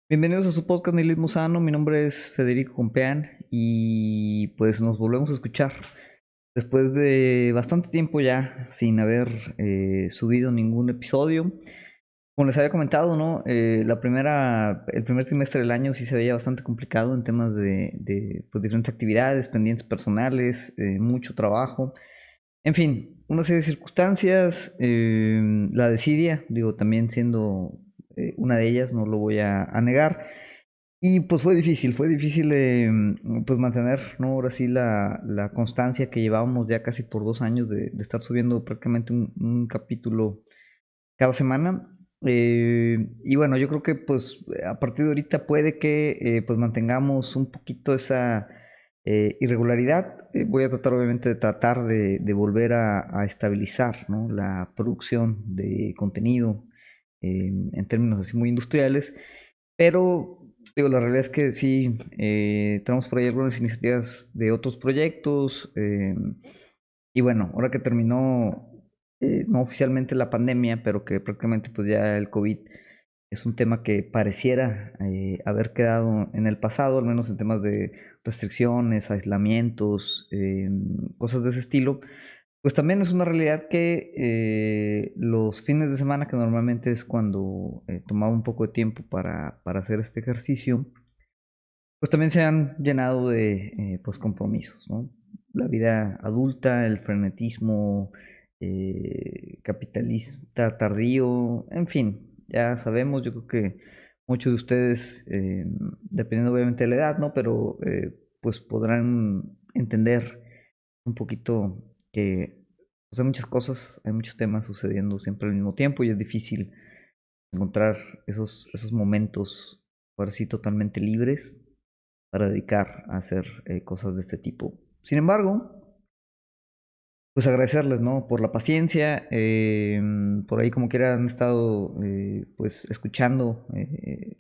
Bienvenidos a su podcast Nihilismo Sano. Mi nombre es Federico Compeán y pues nos volvemos a escuchar después de bastante tiempo ya sin haber subido ningún episodio. Como les había comentado, ¿no? El primer trimestre del año sí se veía bastante complicado en temas de pues, diferentes actividades, pendientes personales, mucho trabajo. En fin, una serie de circunstancias, la desidia, digo, también siendo una de ellas, no lo voy a negar. Y pues fue difícil pues mantener, ¿no? Ahora sí la constancia que llevábamos ya casi por 2 años de estar subiendo prácticamente un capítulo cada semana. Y bueno, yo creo que pues a partir de ahorita puede que pues mantengamos un poquito esa irregularidad. Voy a tratar obviamente de tratar de volver a estabilizar, ¿no? La producción de contenido en términos así muy industriales. Pero digo, la realidad es que sí, tenemos por ahí algunas iniciativas de otros proyectos. Y bueno, ahora que terminó, no oficialmente la pandemia, pero que prácticamente pues ya el COVID es un tema que pareciera haber quedado en el pasado, al menos en temas de restricciones, aislamientos, cosas de ese estilo. Pues también es una realidad que los fines de semana, que normalmente es cuando tomaba un poco de tiempo para hacer este ejercicio, pues también se han llenado de pues compromisos, ¿no? La vida adulta, el frenetismo capitalista tardío, en fin, ya sabemos, yo creo que muchos de ustedes, dependiendo obviamente de la edad, ¿no? Pero pues podrán entender un poquito que pues, hay muchas cosas, hay muchos temas sucediendo siempre al mismo tiempo y es difícil encontrar esos momentos, ahora sí, totalmente libres para dedicar a hacer cosas de este tipo. Sin embargo, pues agradecerles, ¿no? Por la paciencia, por ahí como quiera han estado pues escuchando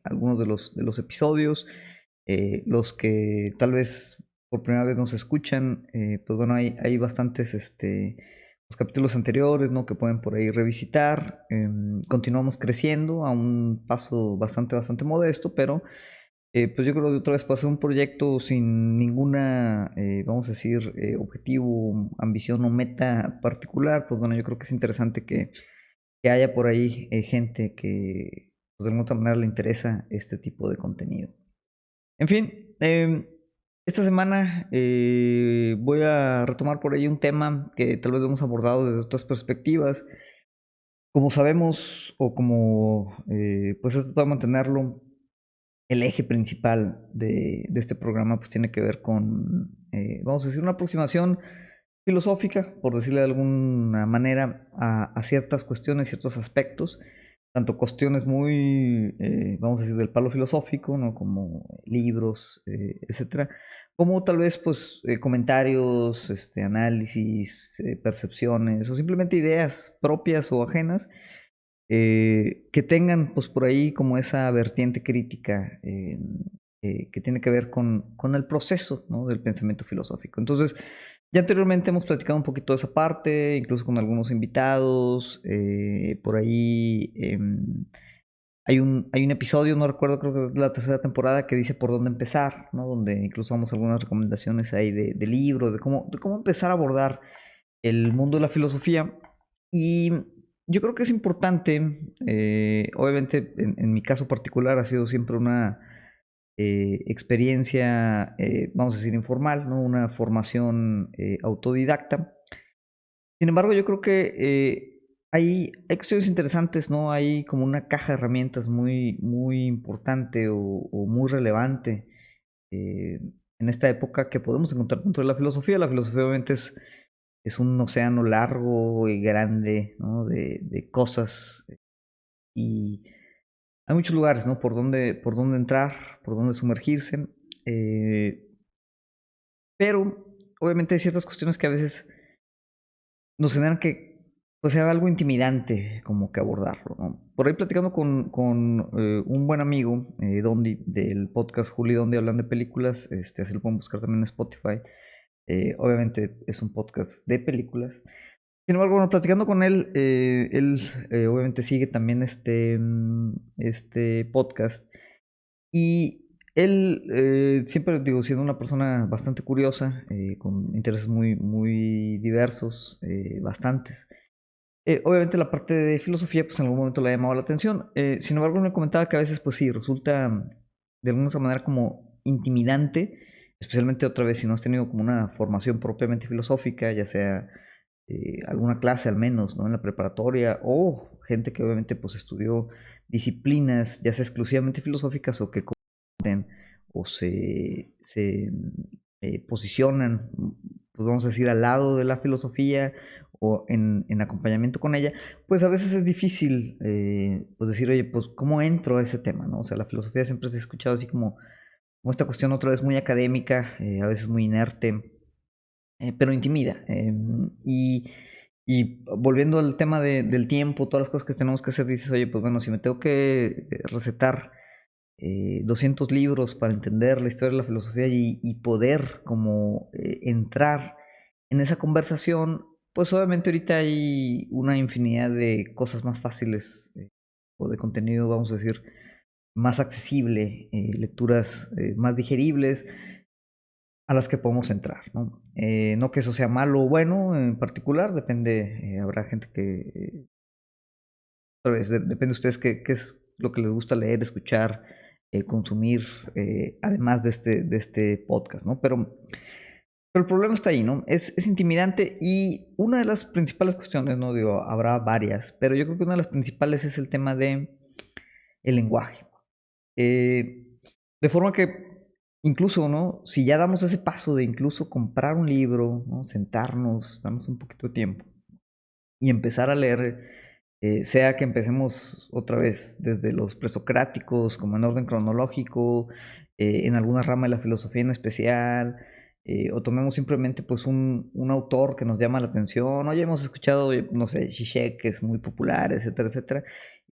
algunos de los episodios, los que tal vez por primera vez nos escuchan, pues bueno, hay bastantes los capítulos anteriores, ¿no? Que pueden por ahí revisitar. Continuamos creciendo a un paso bastante modesto, pero pues yo creo que otra vez pasé un proyecto sin ninguna, vamos a decir, objetivo, ambición o meta particular. Pues bueno, yo creo que es interesante que haya por ahí gente que pues, de alguna otra manera le interesa este tipo de contenido. En fin, esta semana voy a retomar por ahí un tema que tal vez hemos abordado desde otras perspectivas. Como sabemos, o como pues he tratado de mantenerlo, el eje principal de este programa pues tiene que ver con, vamos a decir, una aproximación filosófica, por decirle de alguna manera, a ciertas cuestiones, ciertos aspectos, tanto cuestiones muy, vamos a decir, del palo filosófico, ¿no? Como libros, etcétera, como tal vez pues comentarios, análisis, percepciones o simplemente ideas propias o ajenas que tengan pues por ahí como esa vertiente crítica que tiene que ver con el proceso, ¿no? Del pensamiento filosófico. Entonces, ya anteriormente hemos platicado un poquito de esa parte, incluso con algunos invitados, por ahí hay un episodio, no recuerdo, creo que es la tercera temporada, que dice por dónde empezar, ¿no? Donde incluso damos algunas recomendaciones ahí de libros, de cómo empezar a abordar el mundo de la filosofía. Y yo creo que es importante, obviamente en mi caso particular ha sido siempre una experiencia, vamos a decir, informal, ¿no? Una formación autodidacta. Sin embargo, yo creo que hay cuestiones interesantes, ¿no? Hay como una caja de herramientas muy importante o muy relevante eh, en esta época que podemos encontrar dentro de la filosofía. La filosofía obviamente es un océano largo y grande, ¿no? De cosas y hay muchos lugares, ¿no? Por dónde entrar, por dónde sumergirse. eh, pero obviamente hay ciertas cuestiones que a veces nos generan que pues sea algo intimidante como que abordarlo, ¿no? Por ahí platicando con un buen amigo, Dondi, del podcast Juli Dondi, hablan de películas, así lo pueden buscar también en Spotify. Obviamente es un podcast de películas. Sin embargo, bueno, platicando con él, él obviamente sigue también este podcast Y él siempre, digo, siendo una persona bastante curiosa, con intereses muy, muy diversos, bastantes. Obviamente la parte de filosofía, pues en algún momento le ha llamado la atención. Sin embargo, me comentaba que a veces, pues sí, resulta de alguna otra manera como intimidante, especialmente otra vez si no has tenido como una formación propiamente filosófica, ya sea alguna clase al menos, ¿no? En la preparatoria, o gente que obviamente pues estudió disciplinas, ya sea exclusivamente filosóficas o que comparten o se posicionan, pues vamos a decir, al lado de la filosofía o en acompañamiento con ella, pues a veces es difícil pues decir, oye, pues ¿cómo entro a ese tema? ¿No? O sea, la filosofía siempre se ha escuchado así como esta cuestión otra vez muy académica, a veces muy inerte, pero intimida. Y volviendo al tema del tiempo, todas las cosas que tenemos que hacer, dices, oye, pues bueno, si me tengo que recetar 200 libros para entender la historia de la filosofía y poder como entrar en esa conversación, pues obviamente ahorita hay una infinidad de cosas más fáciles o de contenido, vamos a decir, más accesible, lecturas más digeribles a las que podemos entrar, ¿no? No que eso sea malo o bueno en particular, depende, habrá gente que, otra vez, depende de ustedes qué es lo que les gusta leer, escuchar, consumir, además de este podcast, ¿no? Pero el problema está ahí, ¿no? Es intimidante y una de las principales cuestiones, no digo, habrá varias, pero yo creo que una de las principales es el tema de el lenguaje. De forma que incluso, ¿no? Si ya damos ese paso de incluso comprar un libro, ¿no? Sentarnos, darnos un poquito de tiempo y empezar a leer, sea que empecemos otra vez desde los presocráticos, como en orden cronológico, en alguna rama de la filosofía en especial, o tomemos simplemente pues un autor que nos llama la atención, oye, hemos escuchado, no sé, Zizek, que es muy popular, etcétera, etcétera,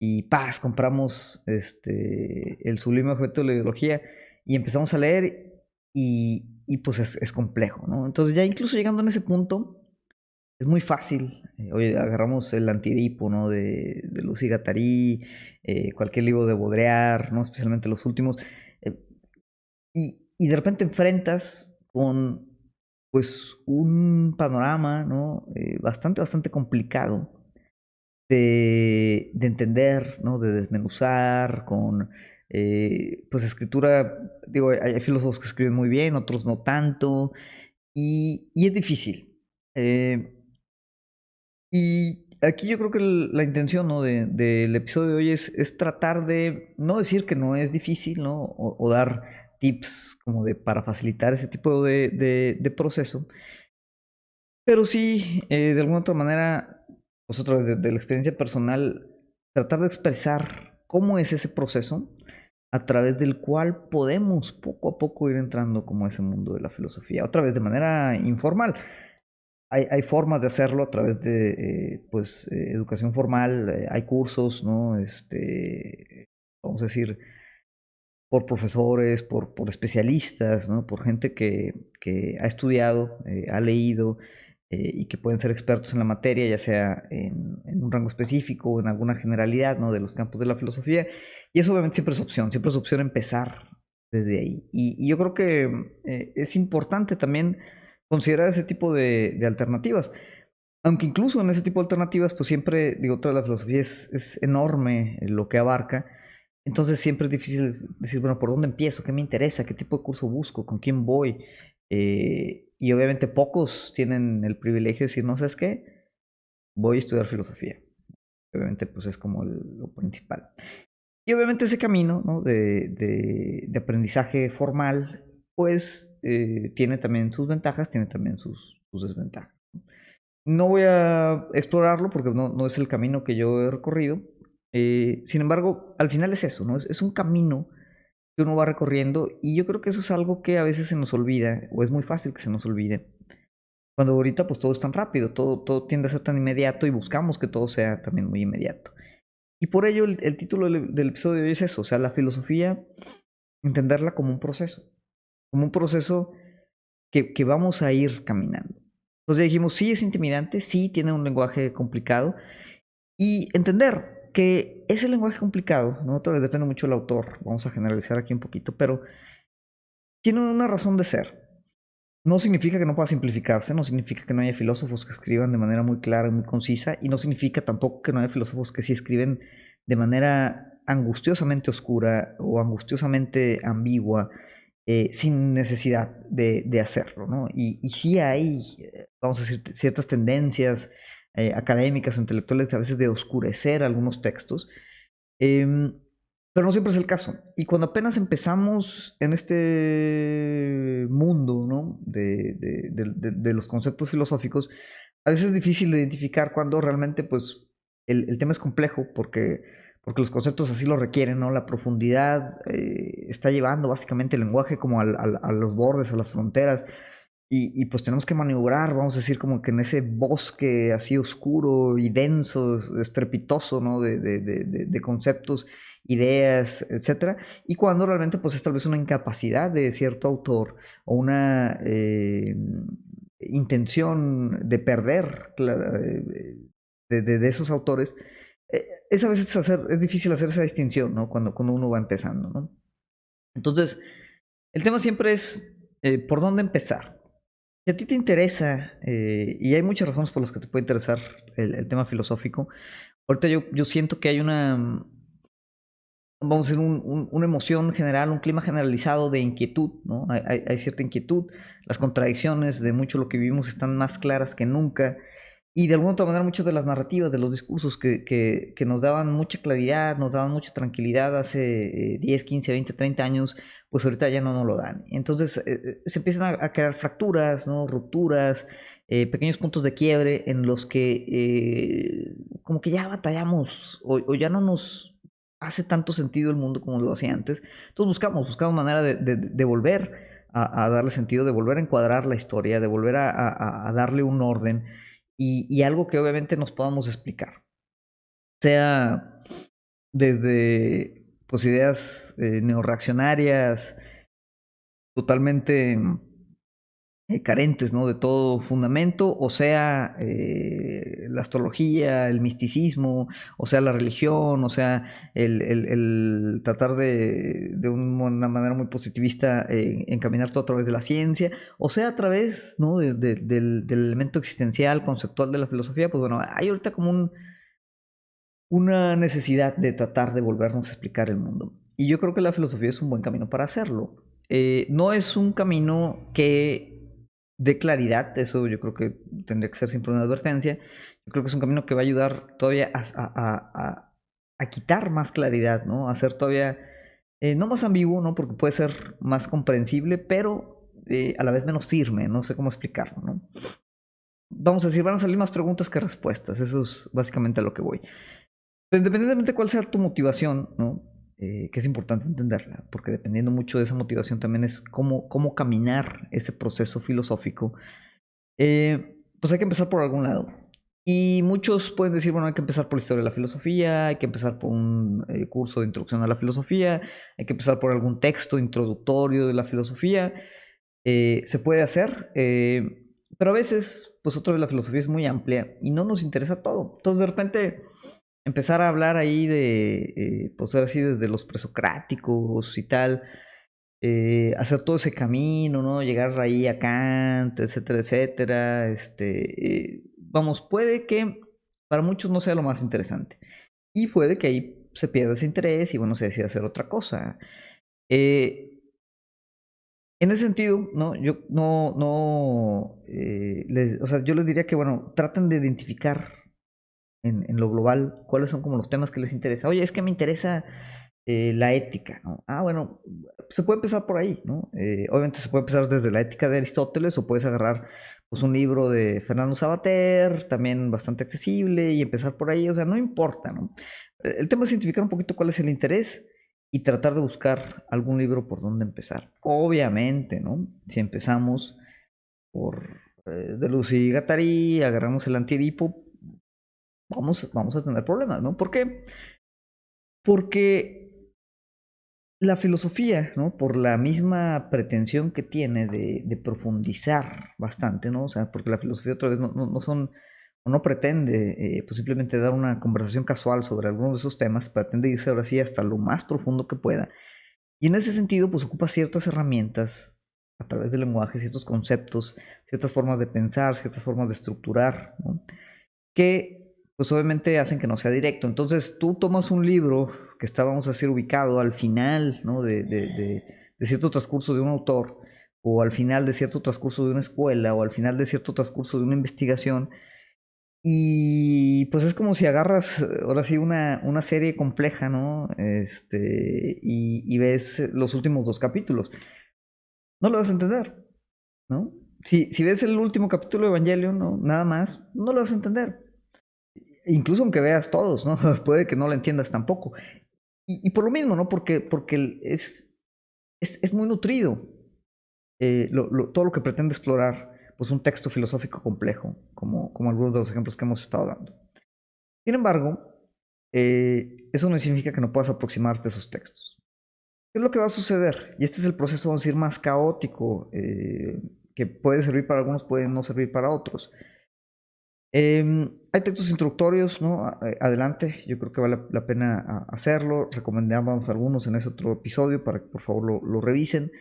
y paz, compramos el sublime objeto de la ideología y empezamos a leer y pues es complejo, ¿no? Entonces ya incluso llegando en ese punto, es muy fácil. Oye, agarramos el Antidipo, ¿no? De Lucy Guattari, cualquier libro de Baudrillard, ¿no? Especialmente los últimos. eh, y de repente enfrentas con, pues, un panorama, ¿no? Bastante complicado de entender, ¿no? De desmenuzar, con, pues, escritura. Digo, hay filósofos que escriben muy bien, otros no tanto. Y es difícil. Y aquí yo creo que la intención, ¿no? Del episodio de hoy es tratar de no decir que no es difícil, ¿no? O dar tips como para facilitar ese tipo de proceso, pero sí, de alguna otra manera, pues otra vez de la experiencia personal, tratar de expresar cómo es ese proceso a través del cual podemos poco a poco ir entrando como a ese mundo de la filosofía, otra vez de manera informal. Hay formas de hacerlo a través de pues, educación formal, hay cursos, ¿no? Vamos a decir, por profesores, por especialistas, ¿no? Por gente que ha estudiado, ha leído y que pueden ser expertos en la materia, ya sea en un rango específico o en alguna generalidad, ¿no? De los campos de la filosofía. Y eso obviamente siempre es opción empezar desde ahí. Y yo creo que es importante también considerar ese tipo de alternativas. Aunque incluso en ese tipo de alternativas, pues siempre, digo, toda la filosofía es enorme lo que abarca. Entonces siempre es difícil decir, bueno, ¿por dónde empiezo? ¿Qué me interesa? ¿Qué tipo de curso busco? ¿Con quién voy? Y obviamente pocos tienen el privilegio de decir, no, ¿sabes qué? Voy a estudiar filosofía. Obviamente, pues es como lo principal. Y obviamente ese camino, ¿no? de aprendizaje formal, pues tiene también sus ventajas, tiene también sus desventajas. No voy a explorarlo porque no es el camino que yo he recorrido. Sin embargo, al final es eso, ¿no? Es un camino que uno va recorriendo y yo creo que eso es algo que a veces se nos olvida o es muy fácil que se nos olvide. Cuando ahorita pues todo es tan rápido, todo tiende a ser tan inmediato y buscamos que todo sea también muy inmediato. Y por ello el título del episodio de hoy es eso, o sea, la filosofía, entenderla como un proceso que vamos a ir caminando. Entonces dijimos, sí es intimidante, sí tiene un lenguaje complicado y entender. que ese lenguaje complicado, ¿no? Otra vez depende mucho del autor, vamos a generalizar aquí un poquito, pero tiene una razón de ser. No significa que no pueda simplificarse, no significa que no haya filósofos que escriban de manera muy clara y muy concisa, y no significa tampoco que no haya filósofos que sí escriben de manera angustiosamente oscura o angustiosamente ambigua, sin necesidad de hacerlo, ¿no? Y sí hay, vamos a decir, ciertas tendencias académicas o intelectuales a veces de oscurecer algunos textos, Em, pero no siempre es el caso. Y cuando apenas empezamos en este mundo, ¿no? de los conceptos filosóficos, a veces es difícil de identificar cuando realmente pues, el tema es complejo porque los conceptos así lo requieren, ¿no? La profundidad está llevando básicamente el lenguaje como a los bordes, a las fronteras. Y pues tenemos que maniobrar, vamos a decir, como que en ese bosque así oscuro y denso, estrepitoso, ¿no? De conceptos, ideas, etcétera. Y cuando realmente pues es tal vez una incapacidad de cierto autor o una intención de perder de esos autores, es a veces es difícil hacer esa distinción, ¿no? Cuando uno va empezando, ¿no? Entonces, el tema siempre es por dónde empezar. Si a ti te interesa, y hay muchas razones por las que te puede interesar el tema filosófico, ahorita yo siento que hay vamos a decir, una emoción general, un clima generalizado de inquietud, ¿no? Hay cierta inquietud, las contradicciones de mucho lo que vivimos están más claras que nunca, y de alguna otra manera muchas de las narrativas, de los discursos que nos daban mucha claridad, nos daban mucha tranquilidad hace 10, 15, 20, 30 años, pues ahorita ya no nos lo dan. Entonces se empiezan a crear fracturas, ¿no? Rupturas, pequeños puntos de quiebre en los que como que ya batallamos o ya no nos hace tanto sentido el mundo como lo hacía antes. Entonces buscamos manera de volver a darle sentido, de volver a encuadrar la historia, de volver a darle un orden y algo que obviamente nos podamos explicar. Sea desde pues, ideas neorreaccionarias totalmente carentes, ¿no? De todo fundamento, o sea, la astrología, el misticismo, o sea, la religión, o sea, el tratar de una manera muy positivista encaminar todo a través de la ciencia, o sea, a través, ¿no? Del elemento existencial, conceptual de la filosofía, pues bueno, hay ahorita como una necesidad de tratar de volvernos a explicar el mundo. Y yo creo que la filosofía es un buen camino para hacerlo. No es un camino que dé claridad, eso yo creo que tendría que ser siempre una advertencia. Yo creo que es un camino que va a ayudar todavía a quitar más claridad, ¿no? A ser todavía no más ambiguo, ¿no? Porque puede ser más comprensible, pero a la vez menos firme, no sé cómo explicarlo, ¿no? Vamos a decir, van a salir más preguntas que respuestas, eso es básicamente a lo que voy. Pero independientemente de cuál sea tu motivación, ¿no? Que es importante entenderla, porque dependiendo mucho de esa motivación también es cómo caminar ese proceso filosófico, pues hay que empezar por algún lado. Y muchos pueden decir, bueno, hay que empezar por la historia de la filosofía, hay que empezar por un curso de introducción a la filosofía, hay que empezar por algún texto introductorio de la filosofía. Se puede hacer, pero a veces, pues otra vez la filosofía es muy amplia y no nos interesa todo. Entonces de repente empezar a hablar ahí pues así desde los presocráticos y tal, hacer todo ese camino, ¿no? Llegar ahí a Kant, etcétera, etcétera. Vamos, puede que para muchos no sea lo más interesante. Y puede que ahí se pierda ese interés y bueno, se decida hacer otra cosa. Eh, en ese sentido, ¿no? Yo no, o sea, yo les diría que, bueno, traten de identificar en lo global cuáles son como los temas que les interesa. Oye, es que me interesa la ética, ¿no? Ah, bueno, se puede empezar por ahí, ¿no? Obviamente se puede empezar desde la ética de Aristóteles o puedes agarrar pues un libro de Fernando Savater, también bastante accesible, y empezar por ahí, o sea, no importa, ¿no? El tema es identificar un poquito cuál es el interés y tratar de buscar algún libro por donde empezar. Obviamente, ¿no? Si empezamos por Deleuze y Guattari, agarramos el Antiedipo, vamos a tener problemas, ¿no? ¿Por qué? Porque la filosofía, ¿no? Por la misma pretensión que tiene de profundizar bastante, ¿no? O sea, porque la filosofía otra vez no son o no pretende pues simplemente dar una conversación casual sobre algunos de esos temas, pretende irse ahora sí hasta lo más profundo que pueda. Y en ese sentido, pues ocupa ciertas herramientas a través del lenguaje, ciertos conceptos, ciertas formas de pensar, ciertas formas de estructurar, ¿no? Que pues obviamente hacen que no sea directo. Entonces tú tomas un libro que está, vamos a decir, ubicado al final, ¿no? de cierto transcurso de un autor, o al final de cierto transcurso de una escuela, o al final de cierto transcurso de una investigación, y pues es como si agarras ahora sí una serie compleja, ¿no? Y ves los últimos dos capítulos. No lo vas a entender, ¿no? Si ves el último capítulo de Evangelion, ¿no? Nada más, no lo vas a entender. Incluso aunque veas todos, ¿no? Puede que no lo entiendas tampoco. Y por lo mismo, ¿no? Porque es muy nutrido todo lo que pretende explorar, pues un texto filosófico complejo, como algunos de los ejemplos que hemos estado dando. Sin embargo, eso no significa que no puedas aproximarte a esos textos. ¿Qué es lo que va a suceder? Y este es el proceso, vamos a decir, más caótico, que puede servir para algunos, puede no servir para otros. Hay textos introductorios, ¿no? Adelante, yo creo que vale la pena hacerlo. Recomendamos algunos en ese otro episodio para que por favor lo revisen.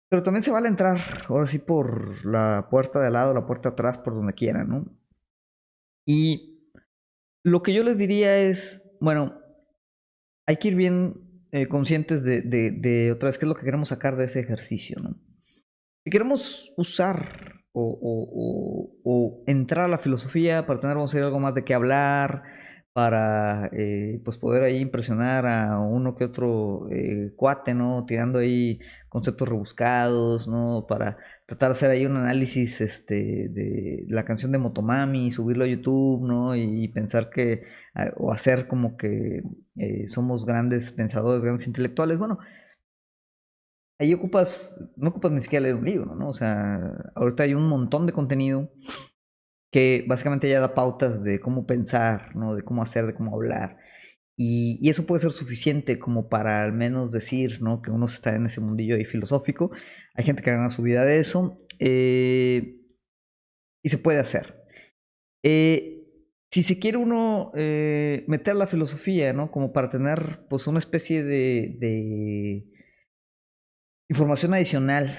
Pero también se vale entrar, ahora sí, por la puerta de al lado, la puerta de atrás, por donde quieran, ¿no? Y lo que yo les diría es, bueno, hay que ir bien conscientes de otra vez qué es lo que queremos sacar de ese ejercicio, ¿no? Si queremos usar o entrar a la filosofía para tener, vamos a decir, algo más de qué hablar, para pues poder ahí impresionar a uno que otro cuate, ¿no? Tirando ahí conceptos rebuscados, ¿no? Para tratar de hacer ahí un análisis de la canción de Motomami, subirlo a YouTube, ¿no? Y pensar que, o hacer como que somos grandes pensadores, grandes intelectuales. Bueno, ahí no ocupas ni siquiera leer un libro, ¿no? O sea, ahorita hay un montón de contenido que básicamente ya da pautas de cómo pensar, ¿no? De cómo hacer, de cómo hablar. Y eso puede ser suficiente como para al menos decir, ¿no? Que uno está en ese mundillo ahí filosófico. Hay gente que gana su vida de eso. Y se puede hacer. Eh, si se quiere uno meter a la filosofía, ¿no? Como para tener pues una especie de información adicional,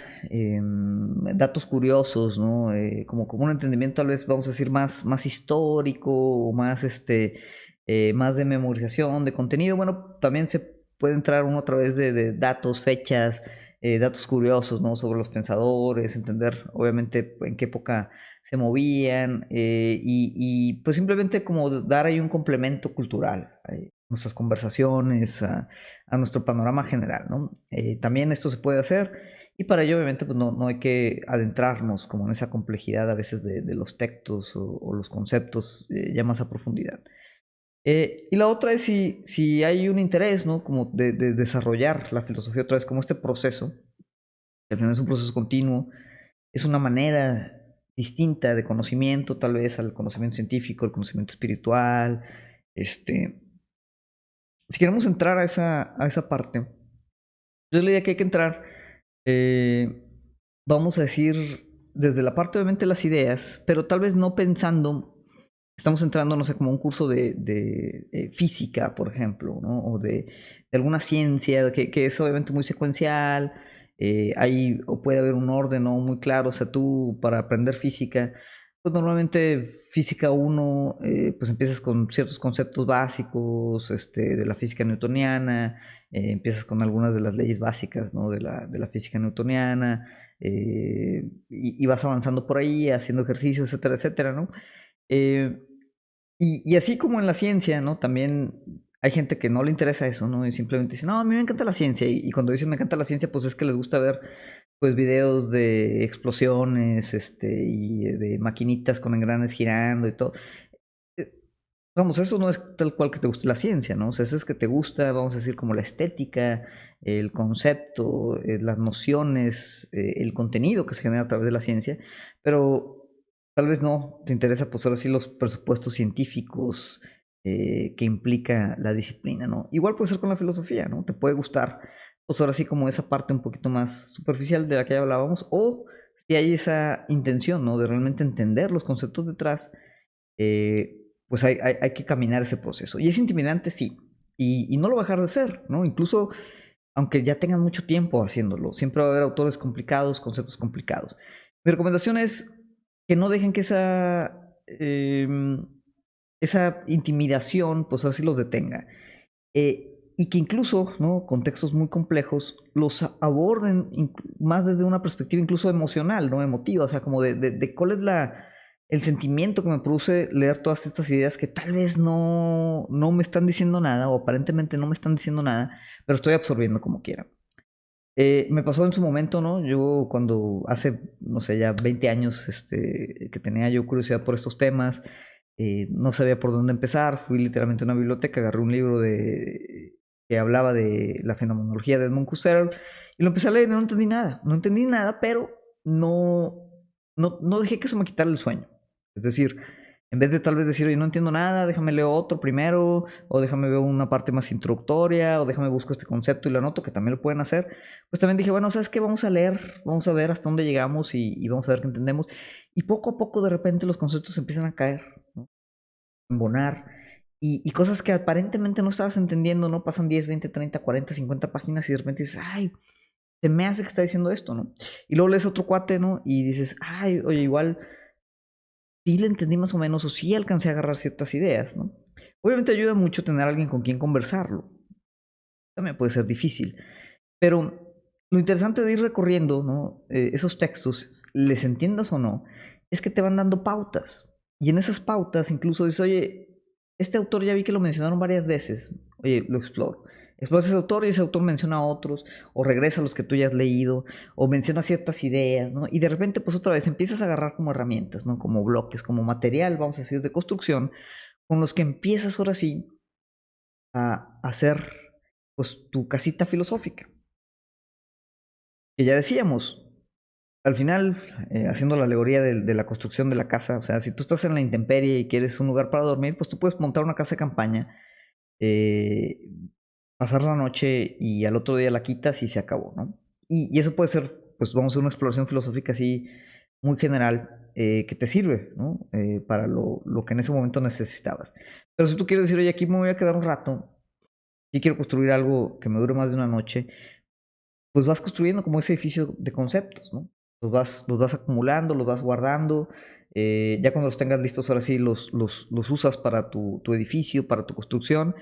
datos curiosos, ¿no? Como un entendimiento tal vez, vamos a decir, más histórico, o más, más de memorización, de contenido. Bueno, también se puede entrar uno a través de datos, fechas, datos curiosos, ¿no? Sobre los pensadores, entender, obviamente, en qué época se movían, y pues simplemente como dar ahí un complemento cultural a nuestras conversaciones, a nuestro panorama general, ¿no? También esto se puede hacer y para ello obviamente pues no hay que adentrarnos como en esa complejidad a veces de los textos o los conceptos ya más a profundidad. Y la otra es si hay un interés, ¿no? Como de desarrollar la filosofía otra vez como este proceso, que al final es un proceso continuo, es una manera distinta de conocimiento tal vez al conocimiento científico, al conocimiento espiritual, si queremos entrar a esa parte, yo le diría que hay que entrar, eh, vamos a decir, desde la parte obviamente de las ideas, pero tal vez no pensando, estamos entrando, no sé, como un curso de física, por ejemplo, ¿no? O de alguna ciencia que es obviamente muy secuencial, o puede haber un orden, ¿no? Muy claro, o sea, tú para aprender física, pues normalmente física uno pues empiezas con ciertos conceptos básicos de la física newtoniana, empiezas con algunas de las leyes básicas, ¿no? de la física newtoniana, y vas avanzando por ahí, haciendo ejercicios, etcétera, etcétera, ¿no? Eh, y así como en la ciencia, ¿no? También hay gente que no le interesa eso, ¿no? Y simplemente dice, no, a mí me encanta la ciencia. Y cuando dicen me encanta la ciencia, pues es que les gusta ver, pues, videos de explosiones, y de maquinitas con engranes girando y todo. Eh, Vamos, eso no es tal cual que te guste la ciencia, ¿no? O sea, eso es que te gusta, vamos a decir, como la estética, el concepto, las nociones, el contenido que se genera a través de la ciencia, pero tal vez no te interesa, pues ahora sí, los presupuestos científicos que implica la disciplina, ¿no? Igual puede ser con la filosofía, ¿no? Te puede gustar, pues ahora sí, como esa parte un poquito más superficial de la que ya hablábamos, o si hay esa intención, ¿no? De realmente entender los conceptos detrás pues hay que caminar ese proceso. Y es intimidante, sí, y no lo va a dejar de ser, ¿no? Incluso aunque ya tengan mucho tiempo haciéndolo, siempre va a haber autores complicados, conceptos complicados. Mi recomendación es que no dejen que esa intimidación, pues así los detenga. Y que incluso, ¿no? Contextos muy complejos los aborden más desde una perspectiva incluso emocional, ¿no? Emotiva, o sea, como de cuál es el sentimiento que me produce leer todas estas ideas que tal vez no me están diciendo nada o aparentemente no me están diciendo nada, pero estoy absorbiendo como quiera. Me pasó en su momento, ¿no? Yo cuando hace, no sé, ya 20 años que tenía yo curiosidad por estos temas, no sabía por dónde empezar, fui literalmente a una biblioteca, agarré un libro que hablaba de la fenomenología de Edmund Husserl y lo empecé a leer y no entendí nada, pero no, no dejé que eso me quitara el sueño. Es decir, en vez de tal vez decir, oye, no entiendo nada, déjame leer otro primero, o déjame ver una parte más introductoria, o déjame busco este concepto y lo anoto, que también lo pueden hacer, pues también dije, bueno, ¿sabes qué? Vamos a leer, vamos a ver hasta dónde llegamos y vamos a ver qué entendemos. Y poco a poco de repente los conceptos empiezan a caer, ¿no? Embonar. Y cosas que aparentemente no estabas entendiendo, ¿no? Pasan 10, 20, 30, 40, 50 páginas y de repente dices, ay, se me hace que está diciendo esto, ¿no? Y luego lees otro cuate, ¿no? Y dices, ay, oye, igual sí le entendí más o menos o sí alcancé a agarrar ciertas ideas, ¿no? Obviamente ayuda mucho tener a alguien con quien conversarlo. También puede ser difícil. Pero lo interesante de ir recorriendo, ¿no? Esos textos, les entiendas o no, es que te van dando pautas. Y en esas pautas incluso dices, oye, este autor ya vi que lo mencionaron varias veces. Oye, lo exploro. Exploras ese autor y ese autor menciona a otros, o regresa a los que tú ya has leído, o menciona ciertas ideas, ¿no? Y de repente, pues otra vez empiezas a agarrar como herramientas, ¿no? Como bloques, como material, vamos a decir, de construcción, con los que empiezas ahora sí a hacer, pues, tu casita filosófica. Que ya decíamos, al final, haciendo la alegoría de la construcción de la casa, o sea, si tú estás en la intemperie y quieres un lugar para dormir, pues tú puedes montar una casa de campaña, eh, pasar la noche y al otro día la quitas y se acabó, ¿no? Y eso puede ser, pues vamos a hacer una exploración filosófica así muy general que te sirve, ¿no? Para lo que en ese momento necesitabas. Pero si tú quieres decir, oye, aquí me voy a quedar un rato, y quiero construir algo que me dure más de una noche, pues vas construyendo como ese edificio de conceptos, ¿no? Los vas acumulando, los vas guardando. Ya cuando los tengas listos, ahora sí los usas para tu edificio, para tu construcción.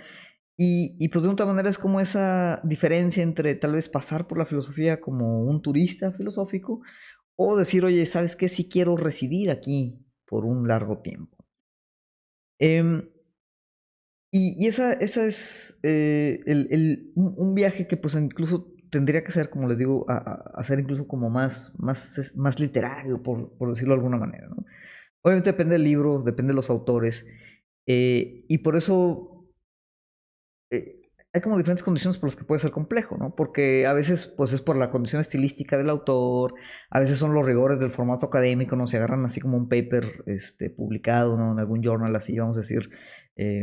Y pues de otra manera es como esa diferencia entre tal vez pasar por la filosofía como un turista filosófico o decir, oye, ¿sabes qué? Sí quiero residir aquí por un largo tiempo. Em, y esa es un viaje que pues incluso tendría que ser, como les digo, a ser incluso como más literario, por decirlo de alguna manera, ¿no? Obviamente depende del libro, depende de los autores, y por eso eh, hay como diferentes condiciones por las que puede ser complejo, ¿no? Porque a veces pues es por la condición estilística del autor, a veces son los rigores del formato académico, ¿no? Se agarran así como un paper publicado, ¿no? En algún journal así, vamos a decir,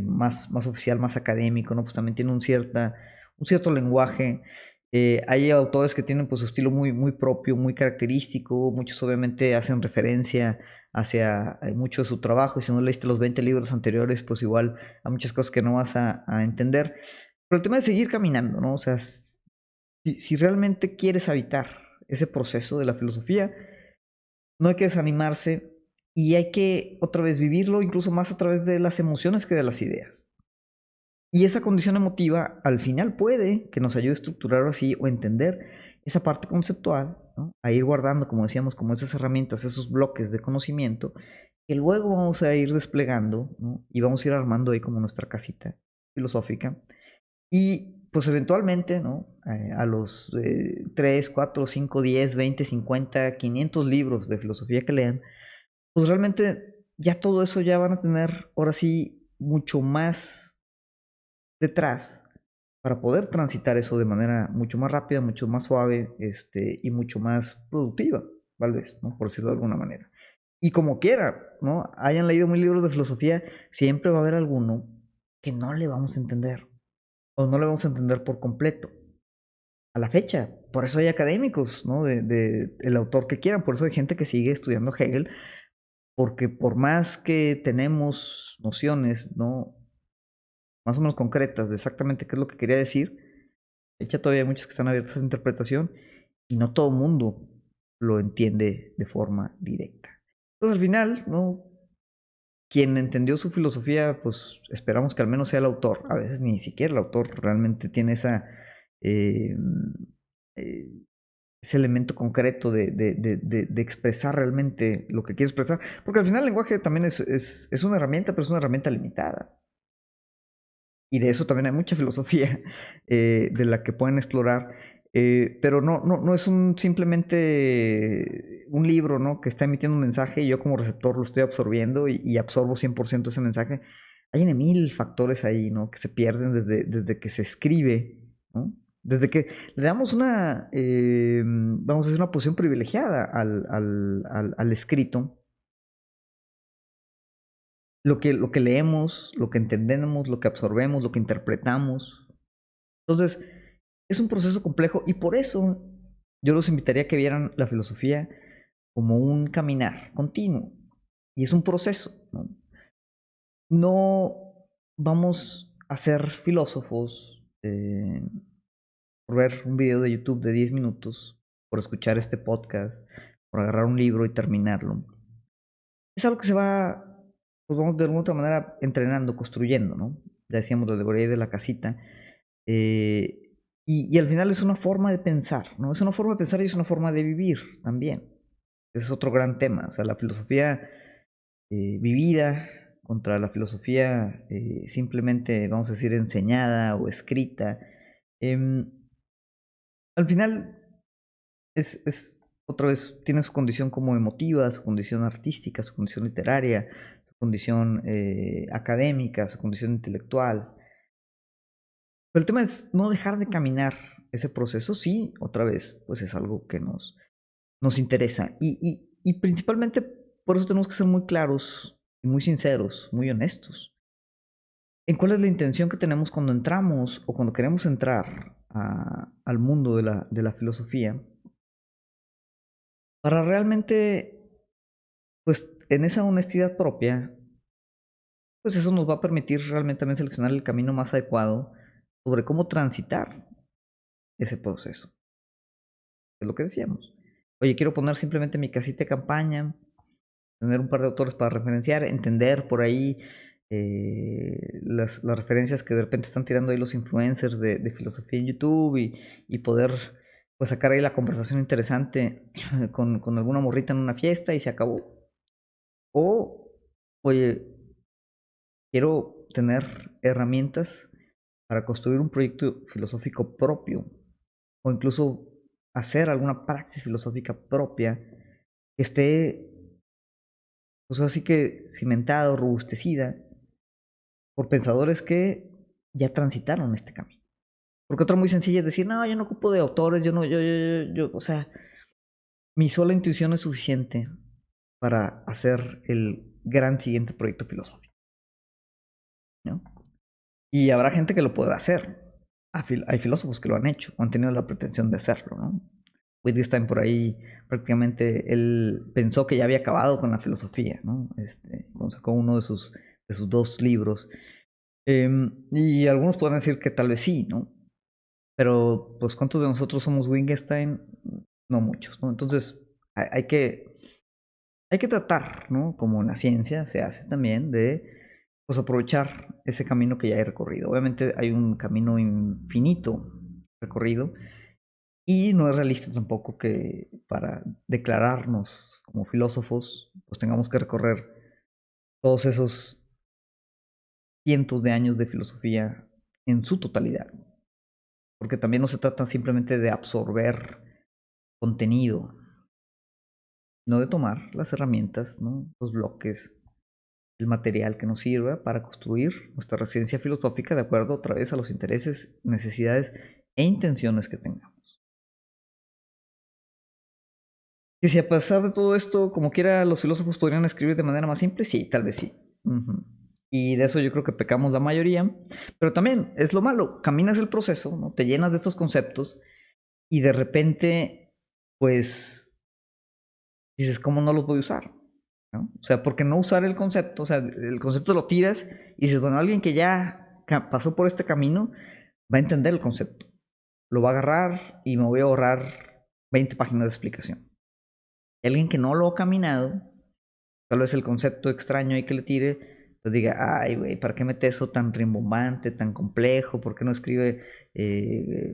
más oficial, más académico, ¿no? Pues también tiene un cierto lenguaje. Hay autores que tienen pues su estilo muy propio, muy característico, muchos obviamente hacen referencia hacia mucho de su trabajo y si no leíste los 20 libros anteriores, pues igual hay muchas cosas que no vas a entender. Pero el tema de seguir caminando, ¿no? O sea, si realmente quieres habitar ese proceso de la filosofía, no hay que desanimarse y hay que otra vez vivirlo incluso más a través de las emociones que de las ideas. Y esa condición emotiva al final puede que nos ayude a estructurar así o entender esa parte conceptual, ¿no? A ir guardando, como decíamos, como esas herramientas, esos bloques de conocimiento que luego vamos a ir desplegando, ¿no? Y vamos a ir armando ahí como nuestra casita filosófica. Y pues eventualmente, ¿no? A los 3, 4, 5, 10, 20, 50, 500 libros de filosofía que lean, pues realmente ya todo eso ya van a tener ahora sí mucho más detrás para poder transitar eso de manera mucho más rápida, mucho más suave, y mucho más productiva, tal vez, ¿no? Por decirlo de alguna manera. Y como quiera, ¿no? Hayan leído mil libros de filosofía, siempre va a haber alguno que no le vamos a entender, o no le vamos a entender por completo. A la fecha, por eso hay académicos, ¿no? El autor que quieran, por eso hay gente que sigue estudiando Hegel, porque por más que tenemos nociones, ¿no? Más o menos concretas de exactamente qué es lo que quería decir, de hecho todavía hay muchas que están abiertas a la interpretación y no todo el mundo lo entiende de forma directa. Entonces al final, ¿no? Quien entendió su filosofía, pues esperamos que al menos sea el autor. A veces ni siquiera el autor realmente tiene eh, eh, ese elemento concreto de expresar realmente lo que quiere expresar. Porque al final el lenguaje también es una herramienta, pero es una herramienta limitada. Y de eso también hay mucha filosofía de la que pueden explorar. Pero no es simplemente un libro, ¿no? Que está emitiendo un mensaje y yo como receptor lo estoy absorbiendo y absorbo 100% ese mensaje. Hay en mil factores ahí, ¿no? Que se pierden desde que se escribe, ¿no? Desde que le damos vamos a decir, una posición privilegiada al escrito. Lo que leemos, lo que entendemos, lo que absorbemos, lo que interpretamos. Entonces, es un proceso complejo y por eso yo los invitaría a que vieran la filosofía como un caminar continuo. Y es un proceso, ¿no? No vamos a ser filósofos por ver un video de YouTube de 10 minutos, por escuchar este podcast, por agarrar un libro y terminarlo. Es algo que se va, pues vamos de alguna otra manera entrenando, construyendo, ¿no? Ya decíamos la alegoría de la casita. Eh, y al final es una forma de pensar, ¿no? Es una forma de pensar y es una forma de vivir también. Ese es otro gran tema. O sea, la filosofía vivida contra la filosofía simplemente, vamos a decir, enseñada o escrita. Em, Al final otra vez, tiene su condición como emotiva, su condición artística, su condición literaria, su condición académica, su condición intelectual. Pero el tema es no dejar de caminar ese proceso, sí, otra vez, pues es algo que nos interesa. Y principalmente por eso tenemos que ser muy claros y muy sinceros, muy honestos en cuál es la intención que tenemos cuando entramos o cuando queremos entrar al mundo de la filosofía, para realmente, pues en esa honestidad propia, pues eso nos va a permitir realmente también seleccionar el camino más adecuado sobre cómo transitar ese proceso. Es lo que decíamos. Oye, quiero poner simplemente mi casita de campaña, tener un par de autores para referenciar, entender por ahí las referencias que de repente están tirando ahí los influencers de filosofía en YouTube y poder pues sacar ahí la conversación interesante con alguna morrita en una fiesta y se acabó. O, oye, quiero tener herramientas para construir un proyecto filosófico propio o incluso hacer alguna praxis filosófica propia que esté, pues así que cimentada o robustecida por pensadores que ya transitaron este camino. Porque otra muy sencilla es decir, no, yo no ocupo de autores, yo no, o sea, mi sola intuición es suficiente para hacer el gran siguiente proyecto filosófico, ¿no? Y habrá gente que lo pueda hacer. Hay filósofos que lo han hecho o han tenido la pretensión de hacerlo, ¿no? Wittgenstein por ahí prácticamente él pensó que ya había acabado con la filosofía, ¿no? Cuando sacó uno de sus dos libros. Y algunos podrán decir que tal vez sí, ¿no? Pero, pues, ¿cuántos de nosotros somos Wittgenstein? No muchos, ¿no? Entonces, hay que tratar, ¿no? Como en la ciencia se hace también, de pues aprovechar ese camino que ya he recorrido. Obviamente hay un camino infinito recorrido y no es realista tampoco que para declararnos como filósofos pues tengamos que recorrer todos esos cientos de años de filosofía en su totalidad. Porque también no se trata simplemente de absorber contenido, sino de tomar las herramientas, ¿no? Los bloques, el material que nos sirva para construir nuestra residencia filosófica de acuerdo otra vez a los intereses, necesidades e intenciones que tengamos. Que si a pesar de todo esto, como quiera, los filósofos podrían escribir de manera más simple, sí, tal vez sí. Y de eso yo creo que pecamos la mayoría. Pero también es lo malo, caminas el proceso, ¿no? Te llenas de estos conceptos y de repente, pues, dices, ¿cómo no los voy a usar? ¿no? O sea, ¿por qué no usar el concepto? O sea, el concepto lo tiras y dices, bueno, alguien que ya pasó por este camino va a entender el concepto. Lo va a agarrar y me voy a ahorrar 20 páginas de explicación. Y alguien que no lo ha caminado, tal vez el concepto extraño ahí que le tire, pues diga, ay, güey, ¿para qué mete eso tan rimbombante, tan complejo? ¿Por qué no escribe,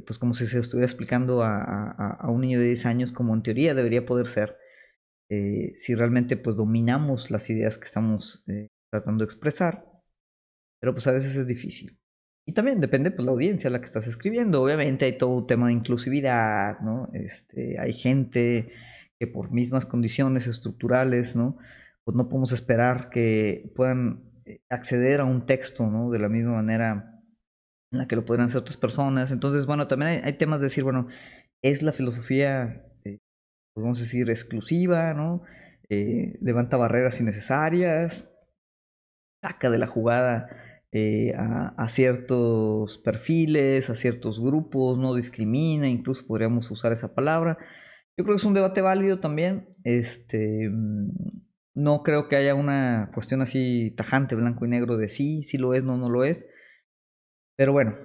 pues como si se estuviera explicando a un niño de 10 años como en teoría debería poder ser? Si realmente pues dominamos las ideas que estamos tratando de expresar, pero pues a veces es difícil. Y también depende pues la audiencia a la que estás escribiendo. Obviamente hay todo un tema de inclusividad, ¿no? Hay gente que por mismas condiciones estructurales, ¿no? Pues no podemos esperar que puedan acceder a un texto, ¿no? De la misma manera en la que lo podrán hacer otras personas. Entonces, bueno, también hay temas de decir, bueno, es la filosofía, pues vamos a decir, exclusiva, ¿no? Levanta barreras innecesarias, saca de la jugada a ciertos perfiles, a ciertos grupos, no discrimina, incluso podríamos usar esa palabra. Yo creo que es un debate válido también. No creo que haya una cuestión así tajante, blanco y negro, de sí, sí lo es, no, no lo es. Pero bueno,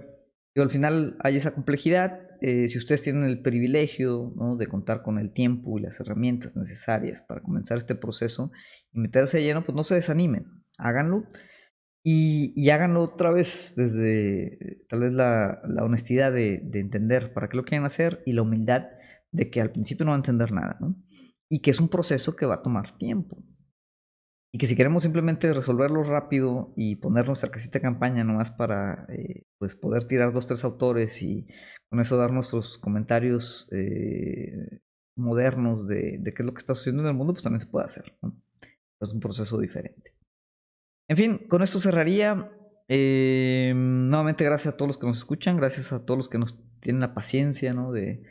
digo, al final hay esa complejidad. Si ustedes tienen el privilegio, ¿no?, de contar con el tiempo y las herramientas necesarias para comenzar este proceso y meterse de lleno, pues no se desanimen, háganlo y háganlo otra vez desde tal vez la honestidad de entender para qué lo quieren hacer y la humildad de que al principio no van a entender nada, ¿no? Y que es un proceso que va a tomar tiempo. Y que si queremos simplemente resolverlo rápido y poner nuestra casita de campaña nomás para pues poder tirar dos, tres autores y con eso dar nuestros comentarios modernos de qué es lo que está sucediendo en el mundo, pues también se puede hacer, ¿no? Es un proceso diferente. En fin, con esto cerraría. Nuevamente gracias a todos los que nos escuchan, gracias a todos los que nos tienen la paciencia, ¿no?, de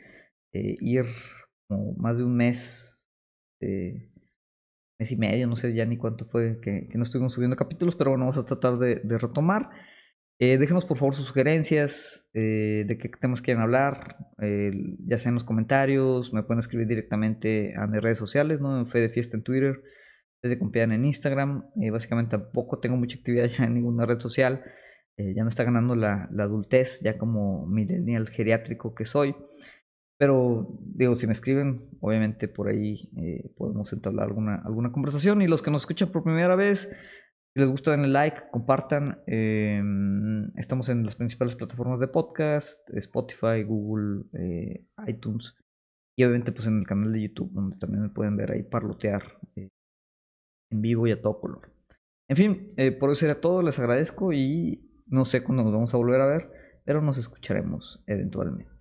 ir como más de un mes, mes y medio, no sé ya ni cuánto fue que no estuvimos subiendo capítulos, pero bueno, vamos a tratar de retomar. Déjenos por favor sus sugerencias de qué temas quieren hablar, ya sea en los comentarios, me pueden escribir directamente a mis redes sociales, ¿no? En Fede Fiesta en Twitter, Fede Compián en Instagram. Básicamente tampoco tengo mucha actividad ya en ninguna red social. Ya me está ganando la adultez, ya como millennial geriátrico que soy. Pero digo, si me escriben, obviamente por ahí podemos entablar alguna conversación. Y los que nos escuchan por primera vez, si les gusta, denle like, compartan. Estamos en las principales plataformas de podcast, Spotify, Google, iTunes. Y obviamente pues en el canal de YouTube, donde también me pueden ver ahí parlotear en vivo y a todo color. En fin, por eso era todo. Les agradezco y no sé cuándo nos vamos a volver a ver, pero nos escucharemos eventualmente.